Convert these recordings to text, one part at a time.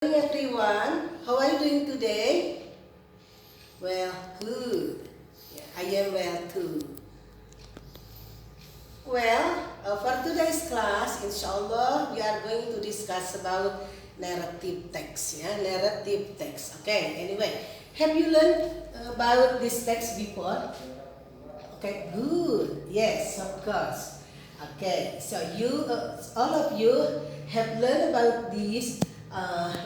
Everyone, how are you doing today? Well, good. Yeah, I am well too. Well, for today's class, inshallah, we are going to discuss about narrative text. Yeah, narrative text. Okay. Anyway, have you learned about this text before? Okay, good. Yes, of course. Okay, so all of you have learned about this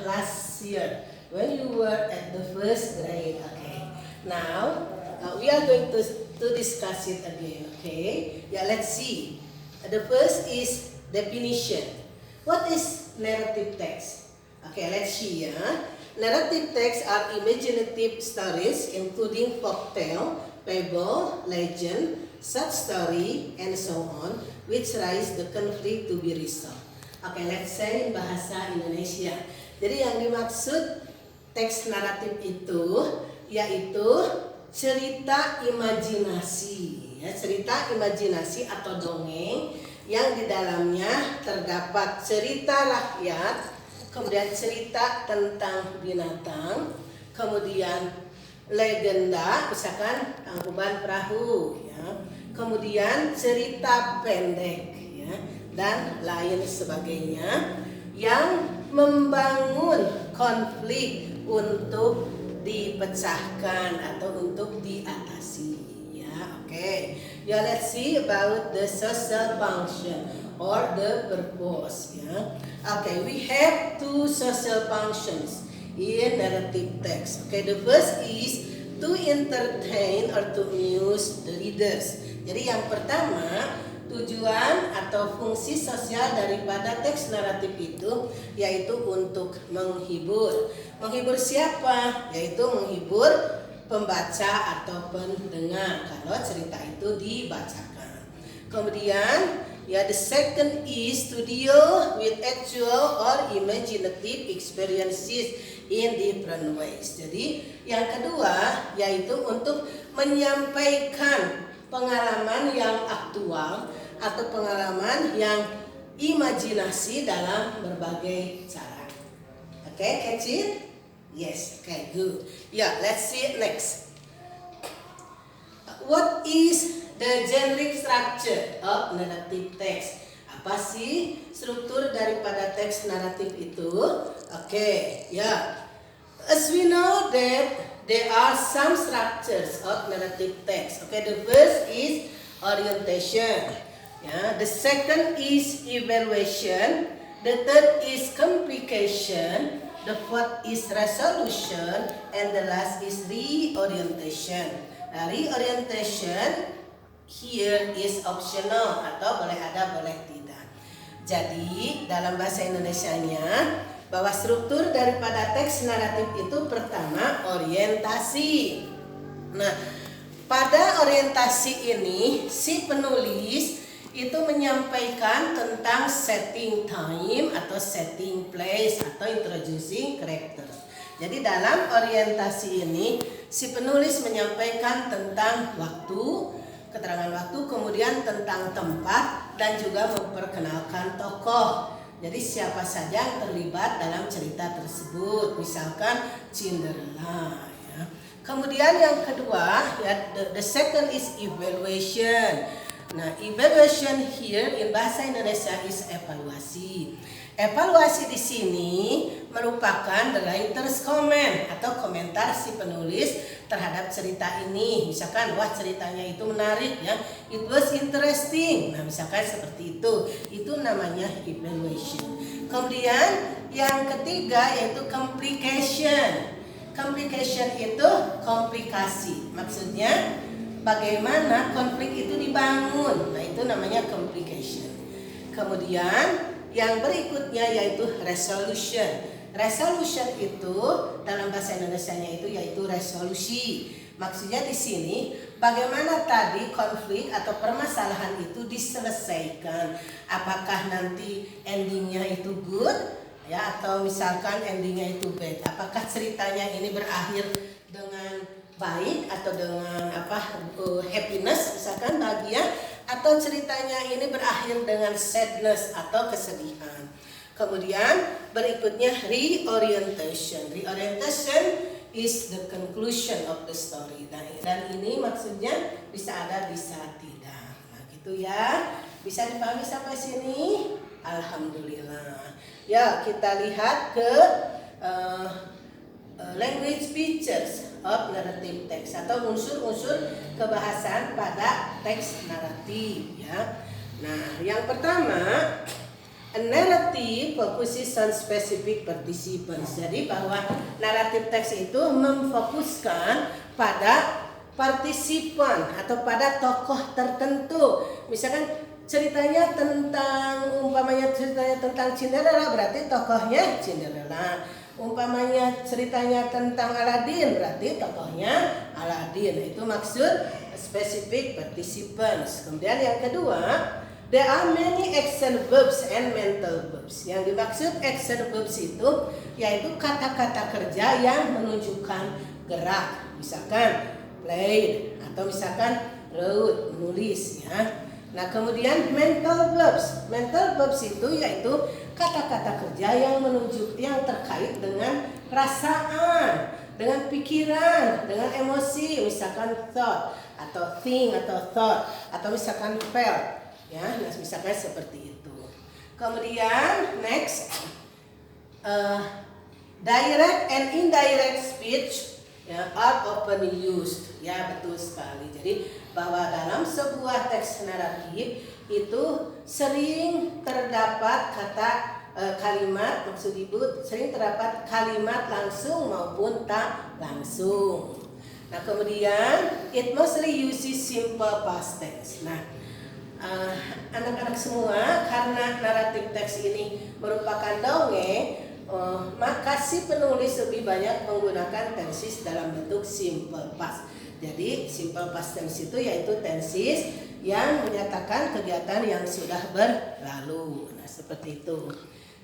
last year when you were at the first grade. Okay, now we are going to discuss it again. Okay, yeah, let's see. The first is definition. What is narrative text? Okay, let's see. Narrative texts are imaginative stories including folktale, fable, legend, short story, and so on, which raise the conflict to be resolved. Oke, let's say bahasa Indonesia. Jadi yang dimaksud teks naratif itu yaitu cerita imajinasi, ya, cerita imajinasi atau dongeng yang di dalamnya terdapat cerita rakyat, kemudian cerita tentang binatang, kemudian legenda, misalkan Tangkuban Perahu, ya, kemudian cerita pendek, ya, dan lain sebagainya yang membangun konflik untuk dipecahkan atau untuk diatasi, ya. Oke. Ya, let's see about the social function or the purpose, ya. Okay, we have two social functions in narrative text. Okay, the first is to entertain or to amuse the readers. Jadi yang pertama, tujuan atau fungsi sosial daripada teks naratif itu yaitu untuk menghibur. Menghibur siapa? Yaitu menghibur pembaca atau pendengar kalau cerita itu dibacakan. Kemudian, ya, the second is to deal with actual or imaginative experiences in different ways. Jadi yang kedua yaitu untuk menyampaikan pengalaman yang aktual atau pengalaman yang imajinasi dalam berbagai cara. Okay, catch it? Yes, okay, good. Yeah, let's see it next. What is the generic structure of narrative text? Apa sih struktur daripada teks naratif itu? Okay, yeah. As we know that there are some structures of narrative text. Okay, the first is orientation. Yeah, the second is evaluation. The third is complication. The fourth is resolution, and the last is reorientation. Nah, reorientation here is optional atau boleh ada boleh tidak. Jadi dalam bahasa Indonesianya bahwa struktur daripada teks naratif itu pertama orientasi. Nah, pada orientasi ini si penulis itu menyampaikan tentang setting time atau setting place atau introducing characters. Jadi dalam orientasi ini si penulis menyampaikan tentang waktu, keterangan waktu, kemudian tentang tempat dan juga memperkenalkan tokoh. Jadi siapa saja yang terlibat dalam cerita tersebut, misalkan Cinderella, ya. Kemudian yang kedua, ya, the second is evaluation. Nah, evaluation here in bahasa Indonesia is evaluasi. Evaluasi di sini merupakan the writer's comment atau komentar si penulis terhadap cerita ini. Misalkan, wah ceritanya itu menarik, ya, it was interesting. Nah, misalkan seperti itu. Itu namanya evaluation. Kemudian yang ketiga yaitu complication. Complication itu komplikasi. Maksudnya bagaimana konflik itu dibangun. Nah, itu namanya complication. Kemudian yang berikutnya yaitu resolution. Resolution itu dalam bahasa Indonesianya itu yaitu resolusi. Maksudnya di sini bagaimana tadi konflik atau permasalahan itu diselesaikan. Apakah nanti endingnya itu good, ya, atau misalkan endingnya itu bad. Apakah ceritanya ini berakhir dengan baik atau dengan happiness, misalkan bahagia, atau ceritanya ini berakhir dengan sadness atau kesedihan. Kemudian berikutnya reorientation. Reorientation is the conclusion of the story. Dan ini maksudnya bisa ada, bisa tidak. Nah, gitu ya. Bisa dipahami sampai sini? Alhamdulillah. Ya, kita lihat ke language features of narrative text atau unsur-unsur kebahasan pada teks naratif ya. Nah, yang pertama, a narrative focuses on specific participants. Jadi bahwa naratif teks itu memfokuskan pada partisipan atau pada tokoh tertentu. Misalkan ceritanya tentang Cinderella, berarti tokohnya Cinderella. Umpamanya ceritanya tentang Aladin, berarti tokohnya Aladin. Itu maksud specific participants. Kemudian yang kedua, there are many action verbs and mental verbs. Yang dimaksud action verbs itu yaitu kata-kata kerja yang menunjukkan gerak. Misalkan played atau misalkan wrote, menulis ya. Nah, kemudian mental verbs. Mental verbs itu yaitu kata-kata kerja yang terkait dengan perasaan, dengan pikiran, dengan emosi, misalkan thought atau think atau thought atau misalkan felt. Ya, nah misalkan seperti itu. Kemudian next, direct and indirect speech ya, are often used. Ya, betul sekali. Jadi bahwa dalam sebuah teks naratif itu sering terdapat kalimat, maksud ibu sering terdapat kalimat langsung maupun tak langsung. Nah, kemudian it mostly uses simple past tense. Nah, anak-anak semua, karena naratif teks ini merupakan dongeng, maka si penulis lebih banyak menggunakan tenses dalam bentuk simple past. Jadi simple past tense itu yaitu tenses yang menyatakan kegiatan yang sudah berlalu. Nah, seperti itu.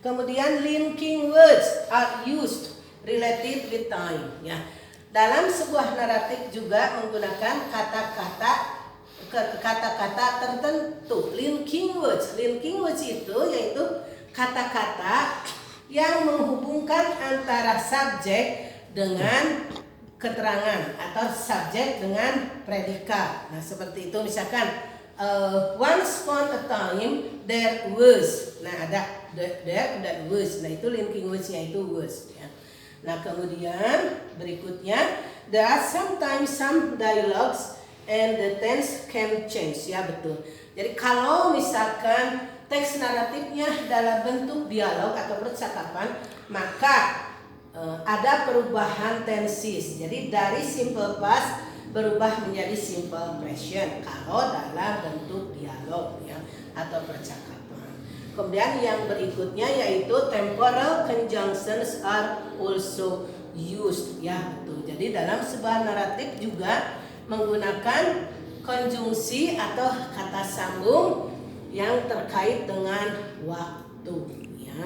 Kemudian linking words are used related with time. Ya, dalam sebuah naratif juga menggunakan kata-kata tertentu. Linking words itu yaitu kata-kata yang menghubungkan antara subjek dengan keterangan atau subjek dengan predikat. Nah, seperti itu. Misalkan once upon a time there was. Nah, ada there dan was. Nah, itu linking words-nya itu was ya. Nah, kemudian berikutnya there are sometimes some dialogues and the tense can change. Ya, betul. Jadi kalau misalkan teks naratifnya dalam bentuk dialog atau percakapan, maka ada perubahan tenses. Jadi dari simple past berubah menjadi simple present kalau dalam bentuk dialog ya, atau percakapan. Kemudian yang berikutnya yaitu temporal conjunctions are also used. Ya, betul. Jadi dalam sebuah naratif juga menggunakan konjungsi atau kata sambung yang terkait dengan waktu ya.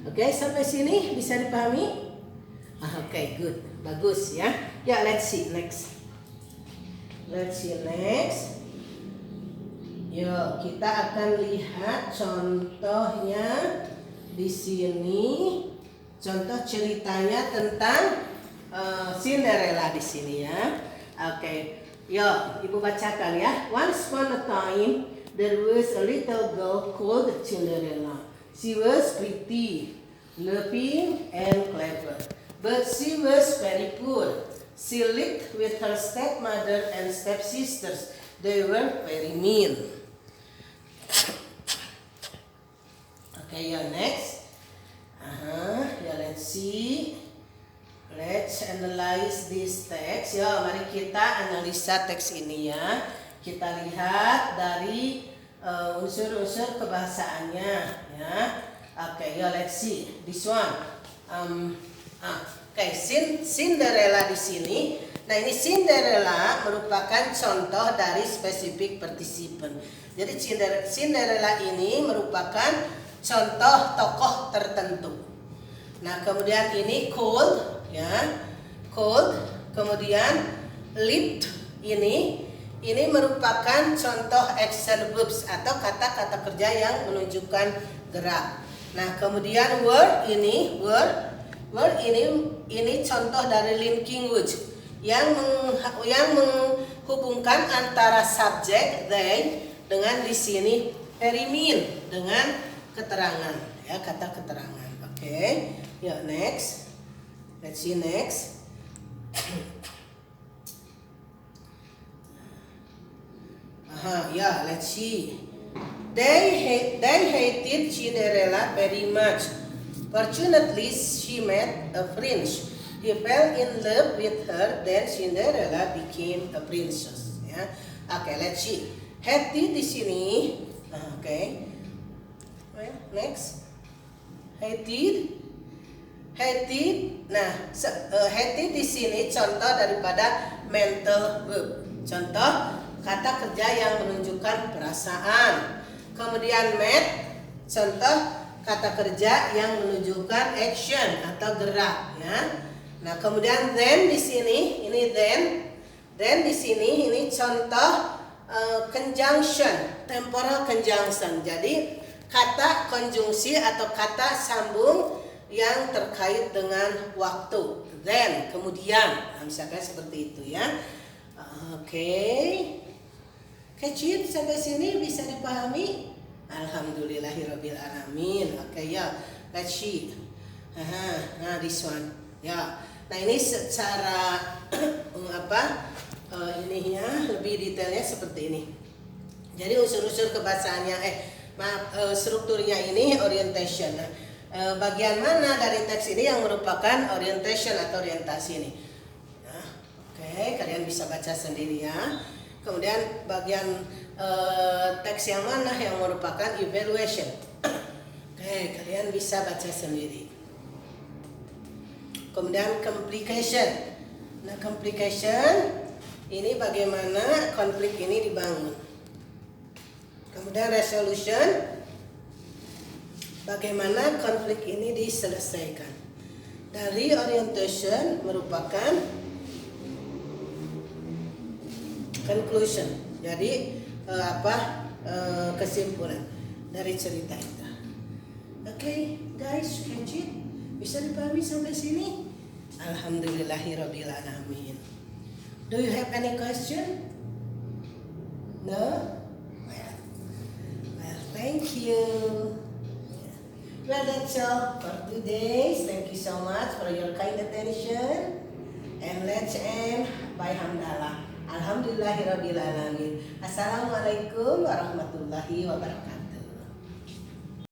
Oke, sampai sini bisa dipahami? Oke, good. Bagus ya. Ya, let's see next. Yuk, kita akan lihat contohnya di sini. Contoh ceritanya tentang Cinderella di sini ya. Oke, yuk ibu bacakan ya. Once upon a time there was a little girl called Cinderella. She was pretty, loving, and clever, but she was very poor. She lived with her stepmother and stepsisters. They were very mean. Okay, next. Let's see. Let's analyze this text. Ya, mari kita analisa teks ini ya. Kita lihat dari unsur-unsur kebahasaannya ya. Okay, let's see this one. Cinderella di sini. Nah, ini Cinderella merupakan contoh dari specific participant. Jadi Cinderella ini merupakan contoh tokoh tertentu. Nah, kemudian ini cold ya. Cold, kemudian lived ini merupakan contoh action verbs atau kata-kata kerja yang menunjukkan gerak. Nah, kemudian word ini contoh dari linking words yang menghubungkan antara subjek they dengan di sini very mean dengan keterangan, ya, kata keterangan. Oke. Ya, next. Let's see next. Let's see. They hated Cinderella very much. Fortunately, she met a prince. He fell in love with her. Then Cinderella became a princess. Ya, oke, let's see. Hated di sini. Oke. Next. Hated. Nah, hated di sini contoh daripada mental verb. Contoh kata kerja yang menunjukkan perasaan. Kemudian met, contoh kata kerja yang menunjukkan action atau gerak, ya. Nah, kemudian then di sini, ini then di sini ini contoh conjunction, temporal conjunction. Jadi kata konjungsi atau kata sambung yang terkait dengan waktu. Then, kemudian, nah, misalkan seperti itu, ya. Oke. Kecil sampai sini bisa dipahami? Alhamdulillahirobbilalamin. Oke, ya. Let's see. Nah, this one. Ya. Nah, ini secara ininya lebih detailnya seperti ini. Jadi unsur-unsur kebahasaannya strukturnya ini orientation. Nah, bagian mana dari teks ini yang merupakan orientation atau orientasi ini? Nah, oke, kalian bisa baca sendiri, ya. Kemudian bagian teks yang mana yang merupakan evaluation? Oke, kalian bisa baca sendiri. Kemudian complication. Nah, complication ini bagaimana konflik ini dibangun. Kemudian resolution, bagaimana konflik ini diselesaikan. Dari orientation merupakan conclusion. Jadi kesimpulan dari cerita itu. Oke, guys, catch it? Bisa dipahami sampai sini? Alhamdulillahirobbilalamin. Do you have any question? No? Well, thank you. Well, that's all for today. Thank you so much for your kind attention. And let's end by hamdalah. Alhamdulillahirobbilalamin. Assalamualaikum warahmatullahi wabarakatuh.